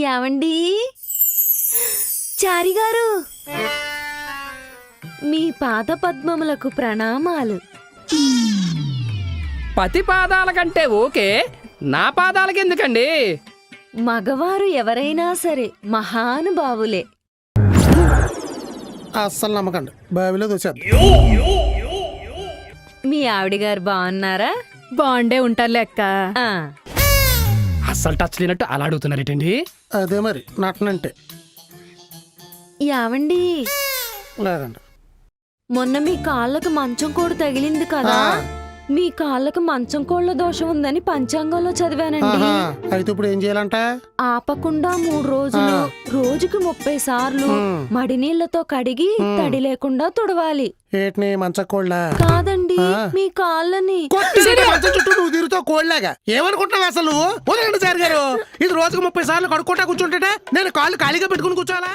ఏమండి చారి గారు, మీ పాద పద్మములకు ప్రణామాలు. పతి పాదాల కంటే ఓకే, నా పాదాలకి ఎందుకండి? మగవారు ఎవరైనా సరే మహానుభావులే. అస్సలు నమ్మకండి, బావిలో దూసేద్దాం. మీ ఆవిడ గారు బాగున్నారా? బాగుండే ఉంటారు లెక్క. ఆ, అస్సలు టచ్ లేనట్టు అలా అడుగుతున్నారేటండి? అదే మరి నటనంటే. ఏవండి, లేదండి. మొన్న మీ కాళ్ళకు మంచం కోడు తగిలింది కదా, మీ కాళ్ళకు మంచం కోళ్ళ దోషం ఉందని పంచాంగంలో చదివానండి. ఆహా, అయితే ఇప్పుడు ఏం చేయాలంట? ఆపకుండా 3 రోజులు రోజుకి 30 సార్లు మడి నీళ్లతో కడిగి తడి లేకుండా తుడవాలి. ఏటిని మంచకోళ్ళ? కాదండి, మీ కాళ్ళని. మంచం చుట్టూ నువ్వు తిరుగుతావు కోళ్ళగా. ఏమనుకుంటున్నావు అసలు నువ్వు? వదలండి సార్ గారు, ఇది రోజుకు 30 సార్లు కడుక్కుంటా కూర్చుంటే నేను కాళ్ళు ఖాళీగా పెట్టుకుని కూర్చోాలా?